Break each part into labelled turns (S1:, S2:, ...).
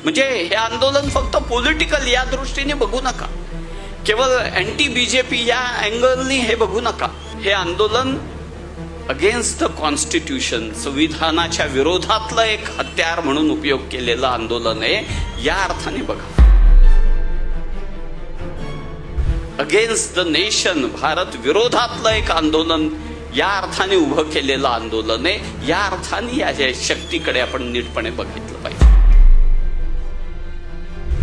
S1: म्हणजे हे आंदोलन फक्त पॉलिटिकल या दृष्टीने बघू नका, केवळ अँटी बीजेपी या अँगलनी हे बघू नका. हे आंदोलन अगेन्स्ट द कॉन्स्टिट्यूशन, संविधानाच्या विरोधातलं एक हत्यार म्हणून उपयोग केलेलं आंदोलन आहे या अर्थाने बघा. अगेन्स्ट द नेशन, भारत विरोधातलं एक आंदोलन या अर्थाने उभं केलेलं आंदोलन आहे. या अर्थाने या शक्तीकडे आपण नीटपणे बघितलं पाहिजे.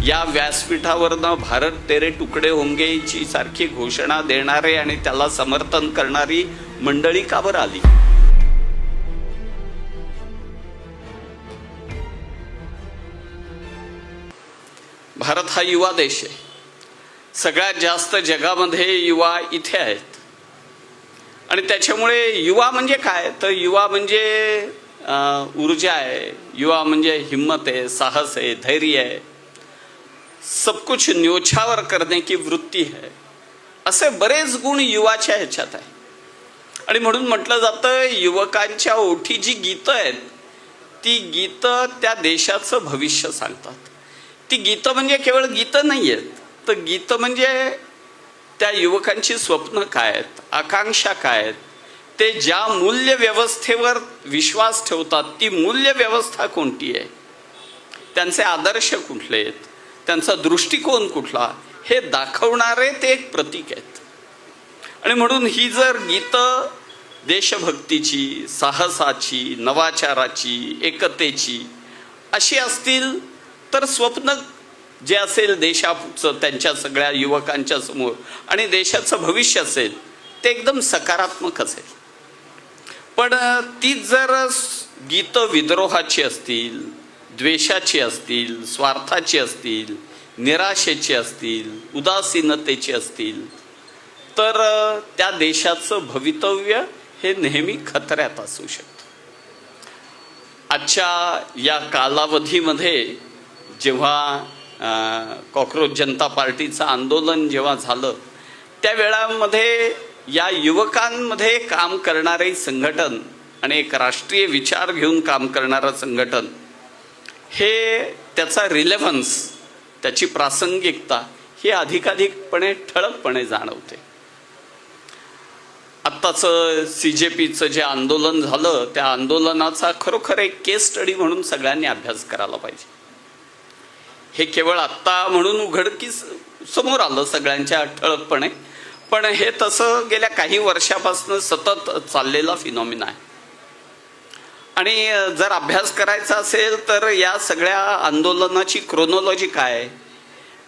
S1: या व्यासपीठावरनं भारत तेरे तुकडे होंगेची सारखी घोषणा देणारे आणि त्याला समर्थन करणारी मंडळी का बरं आली? भारत हा युवा देश आहे. सगळ्यात जास्त जगामध्ये युवा इथे आहेत. आणि त्याच्यामुळे युवा म्हणजे काय, तर युवा म्हणजे ऊर्जा आहे, युवा म्हणजे हिम्मत आहे, साहस आहे, धैर्य आहे, सब कुछ न्योछावर करने की वृत्ती है. असे बरेच गुण युवाच्या ह्याच्यात आहे. आणि म्हणून म्हटलं जातं युवकांच्या ओठी जी गीतं आहेत ती गीतं त्या देशाचं भविष्य सांगतात. ती गीतं म्हणजे केवळ गीतं नाही आहेत, तर गीतं म्हणजे त्या युवकांची स्वप्न काय आहेत, आकांक्षा काय आहेत, ते ज्या मूल्य व्यवस्थेवर विश्वास ठेवतात ती मूल्य व्यवस्था कोणती आहे, त्यांचे आदर्श कुठले आहेत, त्यांचा दृष्टिकोन कुठला, हे दाखवणारे ते एक प्रतीक आहेत. आणि म्हणून ही जर गीतं देशभक्तीची, साहसाची, नवाचाराची, एकतेची अशी असतील तर स्वप्न जे असेल देशाचं त्यांच्या सगळ्या युवकांच्या समोर आणि देशाचं भविष्य असेल ते एकदम सकारात्मक असेल. पण ती जर गीतं विद्रोहाची असतील, द्वेषाची असतील, स्वार्थाची असतील, निराशेची असतील, उदासीनतेची असतील तर त्या देशाचं भवितव्य हे नेहमी खतऱ्यात असू शकतं. आजच्या या कालावधीमध्ये जेव्हा कॉकरोच जनता पार्टीचं आंदोलन जेव्हा झालं त्या वेळामध्ये या युवकांमध्ये काम करणारे संघटन आणि एक राष्ट्रीय विचार घेऊन काम करणारं संघटन हे त्याचा रिलेव्हन्स, त्याची प्रासंगिकता ही अधिकाधिकपणे ठळकपणे जाणवते. आत्ताचं CJPचं जे आंदोलन झालं त्या आंदोलनाचा खरोखर एक केस स्टडी म्हणून सगळ्यांनी अभ्यास करायला पाहिजे. हे केवळ आत्ता म्हणून उघडकीस समोर आलं सगळ्यांच्या ठळकपणे, पण हे तसं गेल्या काही वर्षापासून सतत चाललेला फिनॉमिना आहे. आणि जर अभ्यास करायचा असेल तर या सगळ्या आंदोलनाची क्रोनॉलॉजी काय,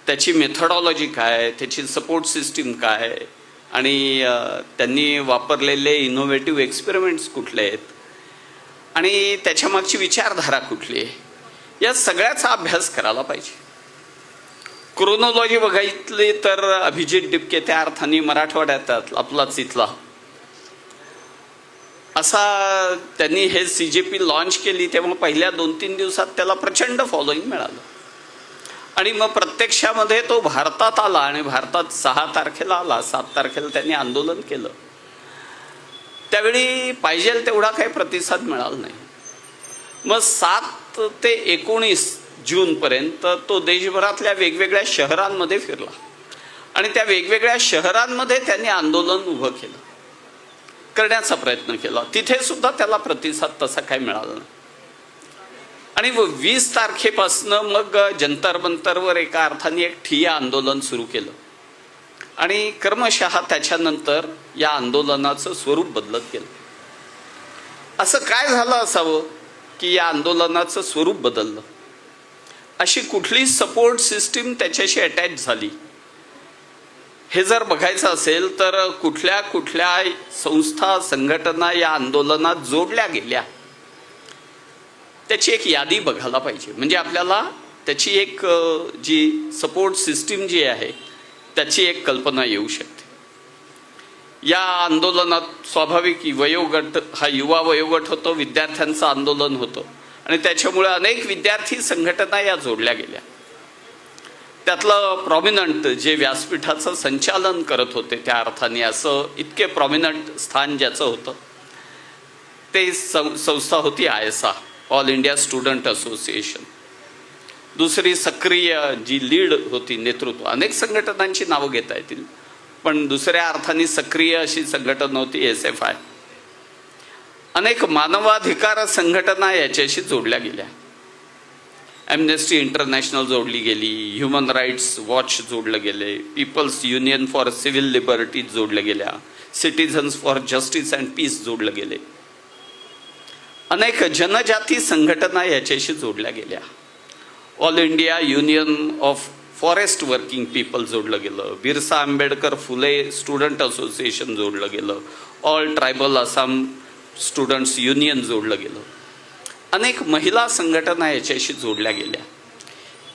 S1: त्याची मेथडॉलॉजी काय, त्याची सपोर्ट सिस्टीम काय आणि त्यांनी वापरलेले इनोव्हेटिव्ह एक्सपेरिमेंट्स कुठले आहेत आणि त्याच्यामागची विचारधारा कुठली आहे, या सगळ्याचा अभ्यास करायला पाहिजे. क्रोनॉलॉजी बघितली तर अभिजित डिपके त्या अर्थाने मराठवाड्यात आपलाच इथला असा त्यांनी हे CJP लॉन्च केली तेव्हा पहिल्या 2-3 दिवसात त्याला प्रचंड फॉलोईंग मिळालं. आणि मग प्रत्यक्षामध्ये तो भारतात आला आणि भारतात 6 तारखेला आला, 7 तारखेला त्यांनी आंदोलन केलं. त्यावेळी पाहिजे तेवढा काही प्रतिसाद मिळाला नाही. मग 7 ते 19 जूनपर्यंत तो देशभरातल्या वेगवेगळ्या शहरांमध्ये फिरला आणि त्या वेगवेगळ्या शहरांमध्ये त्यांनी आंदोलन उभं केलं, करण्याचा प्रयत्न केला. तिथे सुद्धा त्याला प्रतिसाद तसा काही मिळाला नाही. आणि 20 तारखेपासनं मग जंतर मंतरवर एका अर्थाने एक ठिय्या आंदोलन सुरू केलं आणि क्रमशः त्याच्यानंतर या आंदोलनाचं स्वरूप बदलत गेलं. असं काय झालं असावं की या आंदोलनाचं स्वरूप बदललं? अशी कुठली सपोर्ट सिस्टीम त्याच्याशी अटॅच झाली हे जर बघायचं असेल तर कुठल्या कुठल्या संस्था, संघटना या आंदोलनात जोडल्या गेल्या त्याची एक यादी बघायला पाहिजे. म्हणजे आपल्याला त्याची एक जी सपोर्ट सिस्टीम जी आहे त्याची एक कल्पना येऊ शकते. या आंदोलनात स्वाभाविक वयोगट हा युवा वयोगट होतो, विद्यार्थ्यांचं आंदोलन होतं आणि त्याच्यामुळे अनेक विद्यार्थी संघटना या जोडल्या गेल्या. त्यातलं प्रॉमिनंट जे व्यासपीठाचं संचालन करत होते त्या अर्थाने असं इतके प्रॉमिनंट स्थान ज्याचं होतं ते संस्था होती ISA, all India student association. दुसरी सक्रिय जी लीड होती, नेतृत्व, अनेक संघटनांची नावं घेता येतील, पण दुसऱ्या अर्थाने सक्रिय अशी संघटना होती SFI. अनेक मानवाधिकार संघटना याच्याशी जोडल्या गेल्या. ॲम्नेस्टी इंटरनॅशनल जोडली गेली, ह्युमन राईट्स वॉच जोडलं गेले, People's Union for Civil Liberties जोडल्या गेल्या, Citizens for Justice and Peace जोडलं गेले. अनेक जनजाती संघटना याच्याशी जोडल्या गेल्या. All India Union of Forest Working People जोडलं गेलं, बिरसा आंबेडकर फुले स्टुडंट असोसिएशन जोडलं गेलं, All Tribal Assam Students Union जोडलं गेलं. अनेक महिला संघटना याच्याशी जोडल्या गेल्या.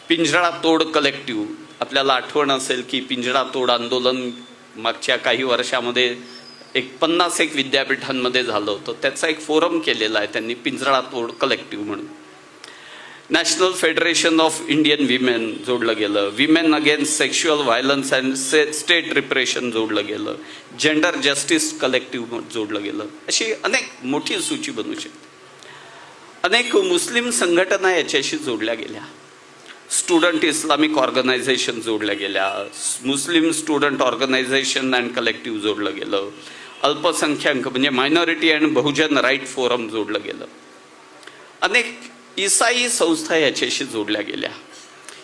S1: पिंजरा तोड कलेक्टिव्ह, आपल्याला आठवण असेल की पिंजरा तोड आंदोलन मागच्या काही वर्षामध्ये 50 विद्यापीठांमध्ये झालं होतं. त्याचा एक फोरम केलेला आहे त्यांनी, पिंजरा तोड कलेक्टिव्ह म्हणून. National federation of Indian women जोडलं गेलं, women against sexual violence and state repression जोडलं गेलं, जेंडर जस्टिस कलेक्टिव्ह जोडलं गेलं. अशी अनेक मोठी सूची बनू शकते. अनेक मुस्लिम संघटना याच्याशी जोडल्या गेल्या. स्टुडंट इस्लामिक ऑर्गनायझेशन जोडल्या गेल्या, Muslim Student Organisation and Collective जोडलं गेलं, अल्पसंख्याक म्हणजे minority and Bahujan Right Forum जोडलं गेलं. अनेक ईसाई संस्था याच्याशी जोडल्या गेल्या.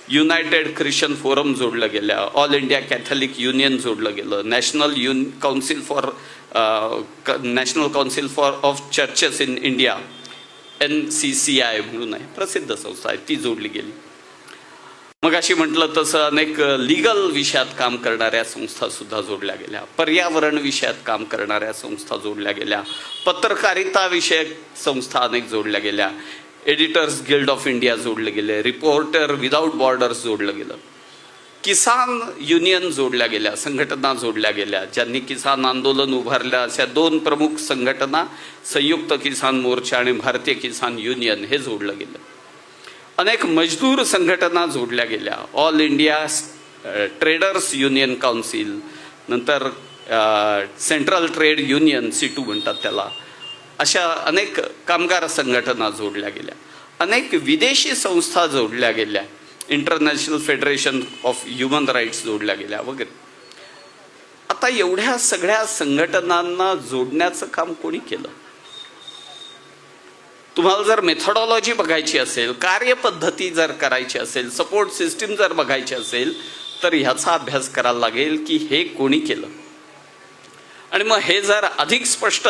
S1: युनायटेड ख्रिश्चन फोरम जोडलं गेल्या, ऑल इंडिया कॅथलिक युनियन जोडलं गेलं, national council for of churches in India NCCI म्हणून आहे, प्रसिद्ध संस्था आहे, ती जोडली गेली. मग अशी म्हटलं तसं अनेक लीगल विषयात काम करणाऱ्या संस्था सुद्धा जोडल्या गेल्या, पर्यावरण विषयात काम करणाऱ्या संस्था जोडल्या गेल्या, पत्रकारिता विषयक संस्था अनेक जोडल्या गेल्या, एडिटर्स गिल्ड ऑफ इंडिया जोडले गेले, रिपोर्टर विदाऊट बॉर्डर्स जोडलं गेलं, किसान युनियन जोडल्या गेल्या, संघटना जोडल्या गेल्या. ज्यांनी किसान आंदोलन उभारल्या अशा 2 प्रमुख संघटना, संयुक्त किसान मोर्चा आणि भारतीय किसान युनियन, हे जोडलं गेलं. अनेक मजदूर संघटना जोडल्या गेल्या, All India traders union council, नंतर सेंट्रल ट्रेड युनियन C2 म्हणतात त्याला. अशा अनेक कामगार संघटना जोडल्या गेल्या. अनेक विदेशी संस्था जोडल्या गेल्या, International Federation of Human Rights जोडल्या गेल्या वगैरे. आता एवढ्या सगळ्या संघटनांना जोडण्याचं काम कोणी केलं? तुम्हाला जर मेथॉडॉलॉजी बघायची असेल, कार्यपद्धती जर करायची असेल, सपोर्ट सिस्टीम जर बघायची असेल, तर ह्याचा अभ्यास करायला लागेल की हे कोणी केलं. आणि मग हे जर अधिक स्पष्ट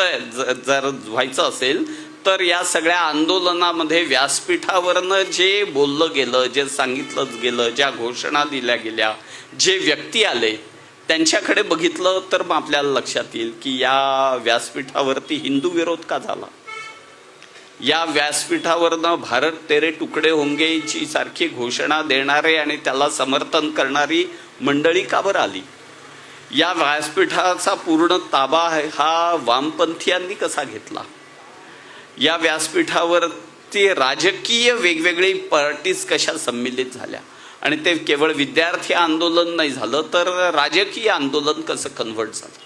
S1: जर व्हायचं असेल तर या सगळ्या आंदोलनामध्ये व्यासपीठावरनं जे बोललं गेलं, जे सांगितलं गेलं, ज्या घोषणा दिल्या गेल्या, जे व्यक्ती आले, त्यांच्याकडे बघितलं तर मग आपल्याला लक्षात येईल की या व्यासपीठावरती हिंदू विरोध का झाला. या व्यासपीठावरनं भारत तेरे तुकडे होंगेची सारखी घोषणा देणारे आणि त्याला समर्थन करणारी मंडळी का बरं आली. या व्यासपीठाचा पूर्ण ताबा हा वामपंथीयांनी कसा घेतला. या व्यासपीठावरती राजकीय वेगवेगळी पार्टीज कशा सम्मिलित झाल्या आणि ते केवळ विद्यार्थी आंदोलन नाही झालं तर राजकीय आंदोलन कसं कन्व्हर्ट झालं.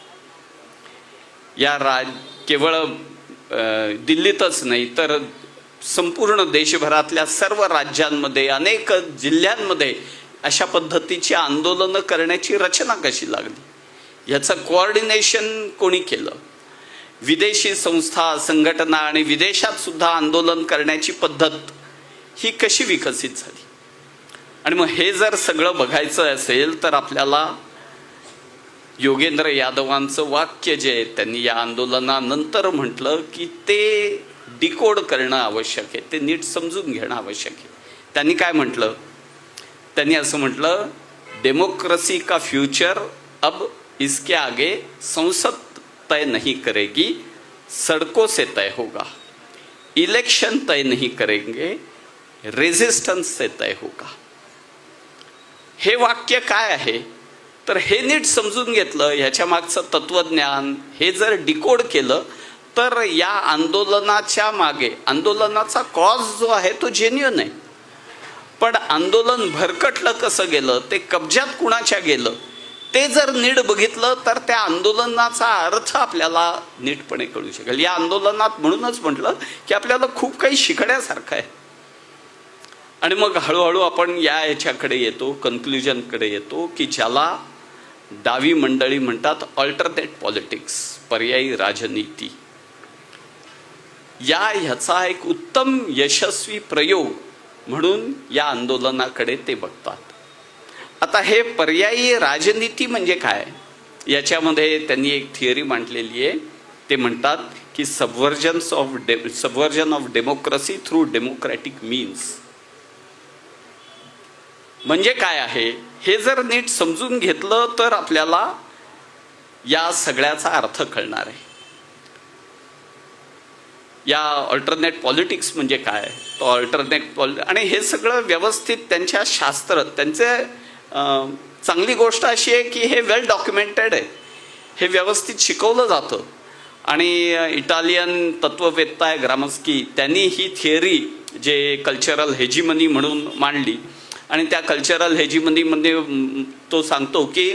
S1: केवळ दिल्लीतच नाही तर संपूर्ण देशभरातल्या सर्व राज्यांमध्ये, अनेक जिल्ह्यांमध्ये अशा पद्धतीची आंदोलनं करण्याची रचना कशी लागली, याचं कोऑर्डिनेशन कोणी केलं. विदेशी संस्था, संघटना आणि विदेशात सुद्धा आंदोलन करण्याची पद्धत ही कशी विकसित झाली. आणि मग हे जर सगळं बघायचं असेल तर आपल्याला योगेंद्र यादवांचं वाक्य जे आहे, त्यांनी या आंदोलनानंतर म्हटलं की ते डिकोड करणं आवश्यक आहे, ते नीट समजून घेणं आवश्यक आहे. त्यांनी काय म्हटलं? त्यांनी असं म्हटलं, डेमोक्रेसी का फ्यूचर अब इसके आगे संसद तय नहीं करेगी, सड़कों से तय होगा. इलेक्शन तय नहीं करेंगे, रेजिस्टन्स से तय होगा. हे वाक्य काय आहे तर हे नीट समजून घेतलं, ह्याच्या मागचं तत्वज्ञान हे जर डिकोड केलं तर या आंदोलनाच्या मागे, आंदोलनाचा कॉज जो आहे तो जेन्युइन आहे, पण आंदोलन भरकटलं कसं गेलं, ते कब्जात कुणाच्या गेलं, ते जर नीट बघितलं तर त्या आंदोलनाचा अर्थ आपल्याला नीटपणे कळू शकेल. या आंदोलनात म्हणूनच म्हटलं की आपल्याला खूप काही शिकण्यासारखं आहे. आणि मग हळूहळू आपण ह्याच्याकडे येतो, कन्क्लुजनकडे येतो की ज्याला डावी मंडळी म्हणतात अल्टरनेट पॉलिटिक्स, पर्यायी राजनीती. ह्याचा एक उत्तम यशस्वी प्रयोग म्हणून या आंदोलनाकडे ते बघतात. आता हे पर्यायी राजनीती म्हणजे काय, याच्यामध्ये त्यांनी एक थिअरी मांडलेली आहे. ते म्हणतात की subversion of democracy through democratic means. म्हणजे काय आहे हे जर नीट समजून घेतलं तर आपल्याला या सगळ्याचा अर्थ कळणार आहे. या अल्टरनेट पॉलिटिक्स म्हणजे काय, तो आणि हे सगळं व्यवस्थित त्यांच्या शास्त्र, त्यांचे चांगली गोष्ट अशी आहे की हे वेल डॉक्युमेंटेड आहे, हे व्यवस्थित शिकवलं जातं. आणि इटालियन तत्ववेत्ता आहे ग्रामस्की, त्यांनी ही थिअरी जे कल्चरल हेजिमनी म्हणून मांडली. आणि त्या कल्चरल हेजिमनीमध्ये तो सांगतो की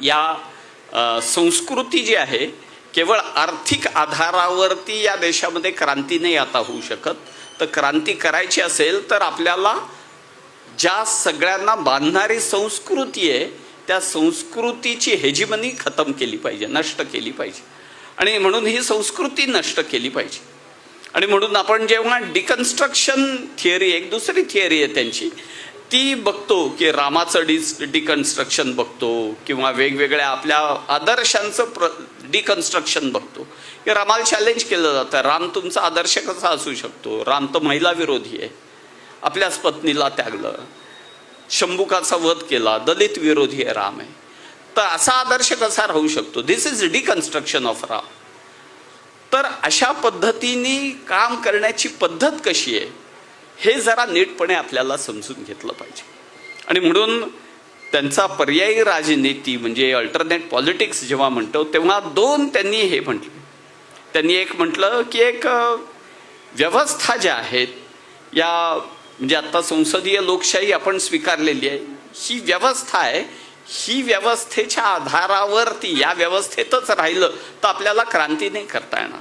S1: या संस्कृती जी आहे केवळ आर्थिक आधारावरती या देशामध्ये क्रांती नाही आता होऊ शकत. तर क्रांती करायची असेल तर आपल्याला ज्या सगळ्यांना बांधणारी संस्कृती आहे त्या संस्कृतीची हेजिमनी खतम केली पाहिजे, नष्ट केली पाहिजे. आणि म्हणून ही संस्कृती नष्ट केली पाहिजे. आणि म्हणून आपण जेव्हा डिकन्स्ट्रक्शन थिअरी, एक दुसरी थिअरी आहे त्यांची, ती बघतो की रामाचं डिकन्स्ट्रक्शन बघतो किंवा वेगवेगळ्या आपल्या आदर्शांचं डिकन्स्ट्रक्शन बघतो की रामाला चॅलेंज केलं जातं, राम तुमचा आदर्श कसा असू शकतो, राम तर महिला विरोधी आहे, आपल्याच पत्नीला त्यागलं, शंभुकाचा वध केला, दलित विरोधी आहे राम आहे, तर असा आदर्श कसा राहू शकतो. दिस इज डिकन्स्ट्रक्शन ऑफ राम. तर अशा पद्धतीने काम करण्याची पद्धत कशी आहे हे जरा नीटपणे आपल्याला समजून घेतलं पाहिजे. आणि म्हणून त्यांचा पर्यायी राजनीती म्हणजे अल्टरनेट पॉलिटिक्स जेव्हा म्हणतो तेव्हा दोन त्यांनी हे म्हटले. त्यांनी एक म्हटलं की एक व्यवस्था ज्या आहेत या, म्हणजे आता संसदीय लोकशाही आपण स्वीकारलेली आहे, ही व्यवस्था आहे, ही व्यवस्थेच्या आधारावरती या व्यवस्थेतच राहिलं तर आपल्याला क्रांती नाही करता येणार.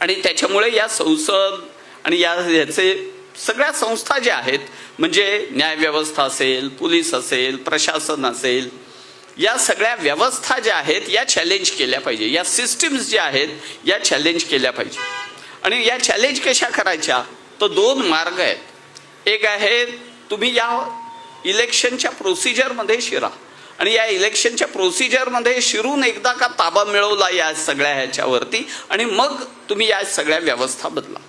S1: आणि त्याच्यामुळे या संसद आणि याचे सगळ्या संस्था ज्या आहेत, म्हणजे न्यायव्यवस्था असेल, पोलीस असेल, प्रशासन असेल, या सगळ्या व्यवस्था ज्या आहेत या चॅलेंज केल्या पाहिजे, या सिस्टीम्स ज्या आहेत या चॅलेंज केल्या पाहिजे. आणि या चॅलेंज कशा करायच्या, तर दोन मार्ग आहेत. एक आहे तुम्ही या इलेक्शनच्या प्रोसिजरमध्ये शिरा आणि या इलेक्शनच्या प्रोसिजरमध्ये शिरून एकदा का ताबा मिळवला या सगळ्या ह्याच्यावरती आणि मग तुम्ही या सगळ्या व्यवस्था बदला.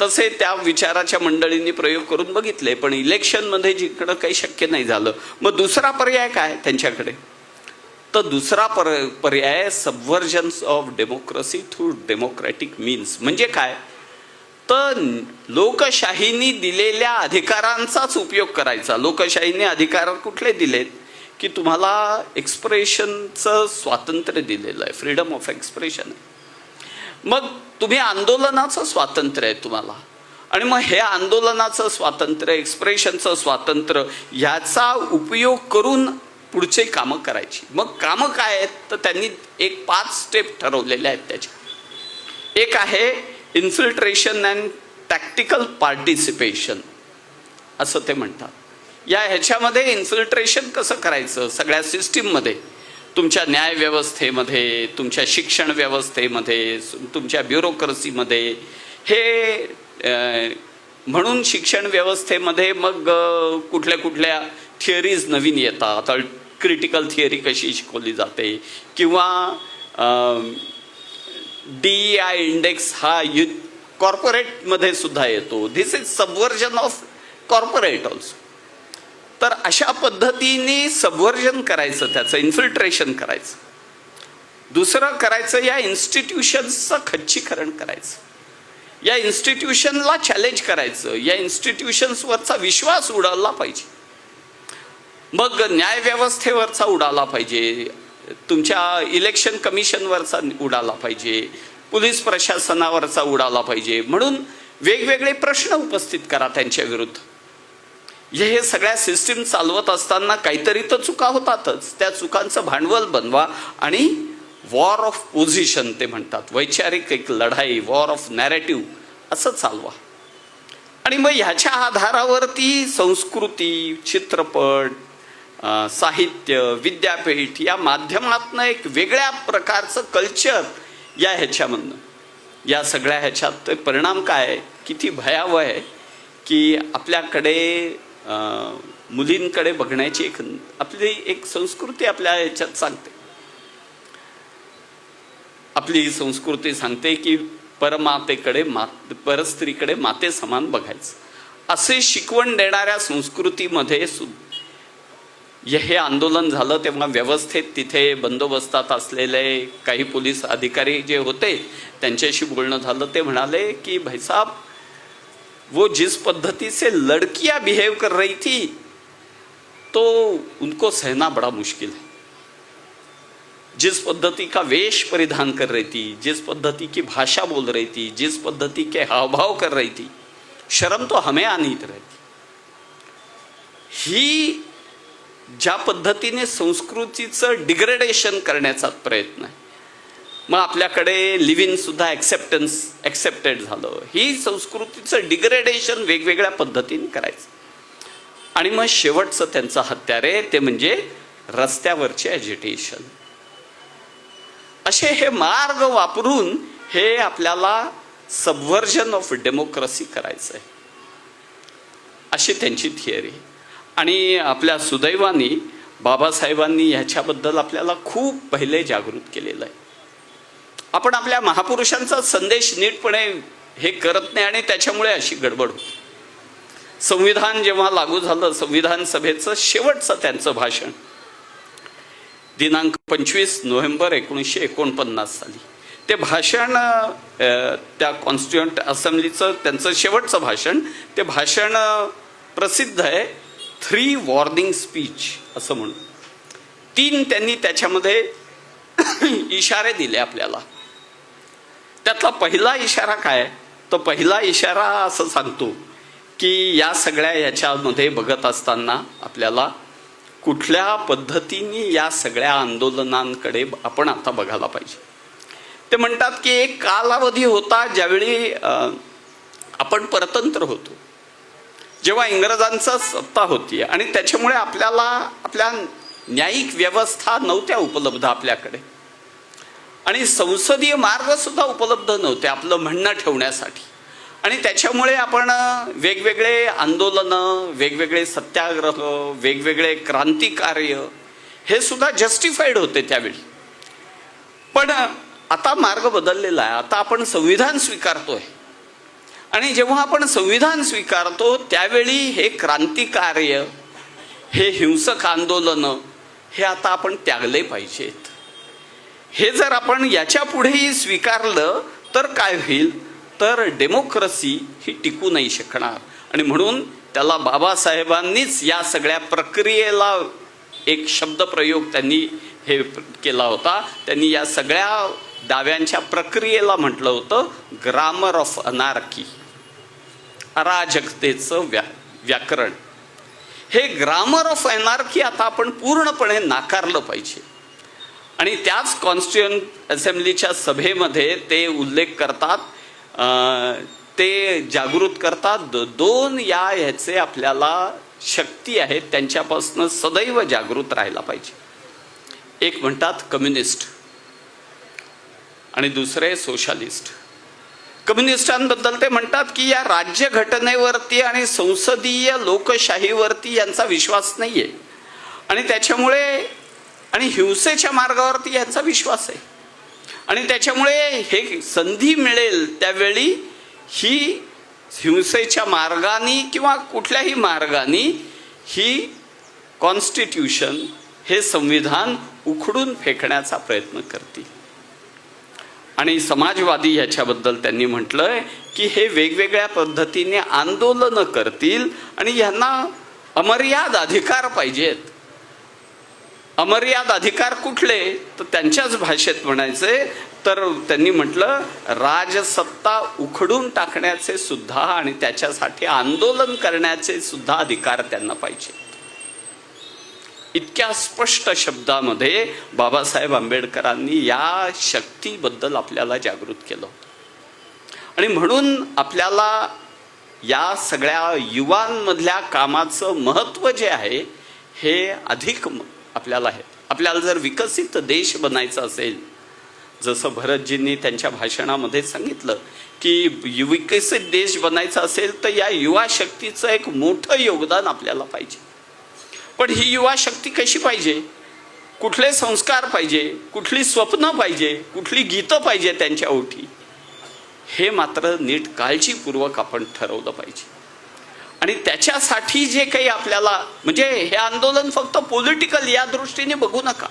S1: तसे त्या विचाराच्या मंडळींनी प्रयोग करून बघितले, पण इलेक्शनमध्ये जिकडं काही शक्य नाही झालं. मग दुसरा पर्याय काय त्यांच्याकडे, तर दुसरा पर्याय subversions of democracy through democratic means. म्हणजे काय, तर लोकशाहीने दिलेल्या अधिकारांचाच उपयोग करायचा. लोकशाहीने अधिकार कुठले दिलेत की तुम्हाला एक्सप्रेशनचं स्वातंत्र्य दिलेलं आहे, फ्रीडम ऑफ एक्सप्रेशन आहे. मग तुम्ही आंदोलनाचं स्वातंत्र्य आहे तुम्हाला, आणि मग हे आंदोलनाचं स्वातंत्र्य, एक्सप्रेशनचं स्वातंत्र्य ह्याचा उपयोग करून पुढचे कामं करायची. मग कामं काय आहेत, तर त्यांनी एक 5 स्टेप ठरवलेले आहेत त्याच्या. एक आहे इन्फिल्ट्रेशन अँड टॅक्टिकल पार्टिसिपेशन असं ते म्हणतात. ह्याच्यामध्ये इन्फिल्ट्रेशन कसं करायचं सगळ्या सिस्टीममध्ये, तुमच्या न्याय व्यवस्थेमध्ये, तुमच्या शिक्षण व्यवस्थेमध्ये, तुमच्या ब्युरोक्रेसीमध्ये. हे म्हणून शिक्षण व्यवस्थेमध्ये मग कुठल्या थिअरीज नवीन येतात. क्रिटिकल थिअरी कशी शिकवली जाते, किंवा DEI इंडेक्स हा कॉर्पोरेटमध्ये सुद्धा येतो. This is subversion of corporate also. तर अशा पद्धतीने सबव्हर्जन करायचं, त्याचं इन्फिल्ट्रेशन करायचं. दुसरं करायचं, या इन्स्टिट्यूशन्सचं खच्चीकरण करायचं, या इन्स्टिट्यूशनला चॅलेंज करायचं, या इन्स्टिट्यूशन्सवरचा विश्वास उडाला पाहिजे. मग न्यायव्यवस्थेवरचा उडाला पाहिजे, तुमच्या इलेक्शन कमिशनवरचा उडाला पाहिजे, पोलीस प्रशासनावरचा उडाला पाहिजे. म्हणून वेगवेगळे प्रश्न उपस्थित करा त्यांच्या विरुद्ध. हे सगळ्या सिस्टीम चालवत असताना काहीतरी तर चुका होतातच, त्या चुकांचं भांडवल बनवा आणि वॉर ऑफ पोझिशन ते म्हणतात, वैचारिक एक लढाई, वॉर ऑफ नॅरेटिव्ह असं चालवा. आणि मग ह्याच्या आधारावरती संस्कृती, चित्रपट, साहित्य, विद्यापीठ या माध्यमातून एक वेगळ्या प्रकारचं कल्चर या ह्याच्यामधनं, या सगळ्या ह्याच्यात परिणाम काय आहे, किती भयावह आहे की आपल्याकडे मुलींकडे बघण्याची आपली एक संस्कृती आपल्या ह्याच्यात सांगते. आपली संस्कृती सांगते की परमातेकडे परस्त्रीकडे माते समान बघायचं, असे शिकवण देणाऱ्या संस्कृतीमध्ये हे आंदोलन झालं तेव्हा व्यवस्थेत तिथे बंदोबस्तात असलेले काही पोलीस अधिकारी जे होते त्यांच्याशी बोलणं झालं. ते म्हणाले की भाई साहब, वो जिस पद्धति से लड़कियां बिहेव कर रही थी तो उनको सहना बड़ा मुश्किल है. जिस पद्धति का वेश परिधान कर रही थी, जिस पद्धति की भाषा बोल रही थी, जिस पद्धति के हावभाव कर रही थी, शर्म तो हमें आनी रहती. ही ज्या पद्धतीने संस्कृतीचं डिग्रेडेशन करण्याचा प्रयत्न आहे. मग आपल्याकडे लिव्ह इन सुद्धा ॲक्सेप्टेड झालं. ही संस्कृतीचं डिग्रेडेशन वेगवेगळ्या पद्धतीने करायचं. आणि मग शेवटचं त्यांचं हत्यार आहे ते म्हणजे रस्त्यावरचे ॲजिटेशन. असे हे मार्ग वापरून हे आपल्याला सबव्हर्जन ऑफ डेमोक्रेसी करायचं आहे, अशी त्यांची थिअरी. आणि आपल्या सुदैवाने बाबासाहेबांनी ह्याच्याबद्दल आपल्याला खूप पहिले जागृत केलेलं आहे. आपण आपल्या महापुरुषांचा संदेश नीटपणे हे करत नाही आणि त्याच्यामुळे अशी गडबड होती. संविधान जेव्हा लागू झालं, संविधान सभेचं शेवटचं त्यांचं भाषण दिनांक 25 नोव्हेंबर 1949 साली, ते भाषण त्या कॉन्स्टिट्युएंट असेंब्लीचं त्यांचं शेवटचं भाषण, ते भाषण प्रसिद्ध आहे 3 वॉर्निंग स्पीच असं म्हणून. 3 त्यांनी त्याच्यामध्ये इशारे दिले आपल्याला. त्यातला पहिला इशारा काय, तो पहिला इशारा असं सांगतो की या सगळ्या ह्याच्यामध्ये बघत असताना आपल्याला कुठल्या पद्धतीने या सगळ्या आंदोलनांकडे आपण आता बघायला पाहिजे. ते म्हणतात की एक कालावधी होता ज्यावेळी आपण परतंत्र होतो, जेव्हा इंग्रजांचा सत्ता होती आणि त्याच्यामुळे आपल्याला आपल्या न्यायिक व्यवस्था नव्हत्या उपलब्ध आपल्याकडे, आणि संसदीय मार्ग सुद्धा उपलब्ध नव्हते आपलं म्हणणं ठेवण्यासाठी. आणि त्याच्यामुळे आपण वेगवेगळे आंदोलनं, वेगवेगळे सत्याग्रह, वेगवेगळे क्रांतिकार्य हे सुद्धा जस्टिफाईड होते त्यावेळी. पण आता मार्ग बदललेला आहे. आता आपण संविधान स्वीकारतोय आणि जेव्हा आपण संविधान स्वीकारतो त्यावेळी हे क्रांतिकार्य, हे हिंसक आंदोलनं हे आता आपण त्यागले पाहिजेत. हे जर आपण याच्या पुढेही स्वीकारलं तर काय होईल, तर डेमोक्रेसी ही टिकू नाही शकणार. आणि म्हणून त्याला बाबासाहेबांनीच या सगळ्या प्रक्रियेला एक शब्दप्रयोग त्यांनी हे केला होता. त्यांनी या सगळ्या दाव्यांच्या प्रक्रियेला म्हटलं होतं ग्रामर ऑफ अनार्की, अराजकतेचं व्याकरण. हे ग्रामर ऑफ अनार्की आता आपण पूर्णपणे नाकारलं पाहिजे. आणि त्याच कॉन्स्टिट्युएंट असेंब्लीच्या सभेमध्ये ते उल्लेख करतात, ते जागृत करतात. 2 या ह्याचे आपल्याला शक्ती आहेत, त्यांच्यापासून सदैव जागृत राहायला पाहिजे. एक म्हणतात कम्युनिस्ट आणि दुसरे सोशलिस्ट. कम्युनिस्टांबद्दल ते म्हणतात की या राज्यघटनेवरती आणि संसदीय लोकशाहीवरती यांचा विश्वास नाही आहे आणि त्याच्यामुळे, आणि हिंसेच्या मार्गावरती यांचा विश्वास आहे आणि त्याच्यामुळे हे संधी मिळेल त्यावेळी ही हिंसेच्या मार्गाने किंवा कुठल्याही मार्गाने ही कॉन्स्टिट्यूशन, हे संविधान उखडून फेकण्याचा प्रयत्न करतील. आणि समाजवादी ह्याच्याबद्दल त्यांनी म्हटलंय की हे वेगवेगळ्या पद्धतीने आंदोलनं करतील आणि यांना अमर्याद अधिकार पाहिजेत. अमर्याद अधिकार कुठले, तर त्यांच्याच भाषेत म्हणायचे तर त्यांनी म्हटलं राजसत्ता उखडून टाकण्याचे सुद्धा आणि त्याच्यासाठी आंदोलन करण्याचे सुद्धा अधिकार त्यांना पाहिजे. इतक्या स्पष्ट शब्दामध्ये बाबासाहेब आंबेडकरांनी या शक्तीबद्दल आपल्याला जागृत केलं. आणि म्हणून आपल्याला या सगळ्या युवांमधल्या कामाचं महत्त्व जे आहे हे अधिक आपल्याला आहे. आपल्याला जर विकसित देश बनायचं असेल, जसं भरतजींनी त्यांच्या भाषणामध्ये सांगितलं की विकसित देश बनायचा असेल तर या युवा शक्तीचं एक मोठं योगदान आपल्याला पाहिजे. पण ही युवा शक्ती कशी पाहिजे, कुठले संस्कार पाहिजे, कुठली स्वप्न पाहिजे, कुठली गीतं पाहिजे त्यांच्या ओठी, हे मात्र नीट काळजीपूर्वक आपण ठरवलं पाहिजे. आणि त्याच्यासाठी जे काही आपल्याला म्हणजे हे आंदोलन फक्त पॉलिटिकल या दृष्टीने बघू नका,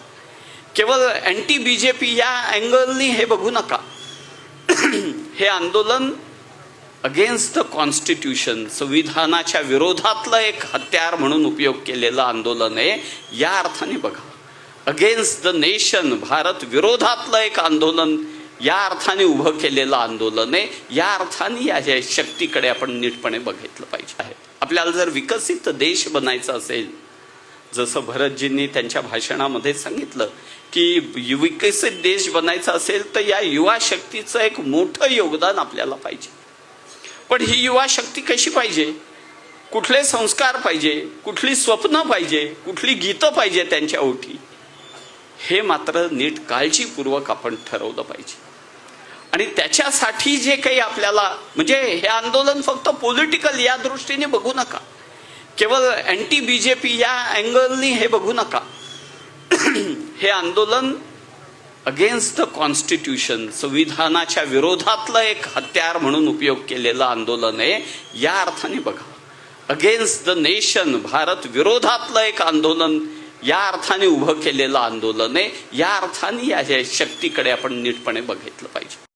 S1: केवळ अँटी बीजेपी या अँगलनी हे बघू नका. हे आंदोलन अगेन्स्ट द कॉन्स्टिट्यूशन, संविधानाच्या विरोधातलं एक हत्यार म्हणून उपयोग केलेलं आंदोलन आहे या अर्थाने बघा. अगेन्स्ट द नेशन, भारत विरोधातलं एक आंदोलन या अर्थाने उभं केलेलं आंदोलन आहे. या अर्थाने या शक्तीकडे आपण नीटपणे बघितलं पाहिजे. आपल्याला जर विकसित देश बनायचा असेल, जसं भरतजींनी त्यांच्या भाषणामध्ये सांगितलं की विकसित देश बनायचा असेल तर या युवा शक्तीचं एक मोठं योगदान आपल्याला पाहिजे. पण ही युवा शक्ती कशी पाहिजे, कुठले संस्कार पाहिजे, कुठली स्वप्न पाहिजे, कुठली गीतं पाहिजे त्यांच्या ओठी, हे मात्र नीट काळजीपूर्वक आपण ठरवलं पाहिजे. आणि त्याच्यासाठी जे काही आपल्याला म्हणजे हे आंदोलन फक्त पॉलिटिकल या दृष्टीने बघू नका, केवळ अँटी बीजेपी या अँगलनी हे बघू नका. हे आंदोलन अगेन्स्ट द कॉन्स्टिट्यूशन, संविधानाच्या विरोधातलं एक हत्यार म्हणून उपयोग केलेलं आंदोलन आहे या अर्थाने बघा. अगेन्स्ट द नेशन, भारत विरोधातलं एक आंदोलन या अर्थाने उभं केलेलं आंदोलन आहे. या अर्थाने या शक्तीकडे आपण नीटपणे बघितलं पाहिजे.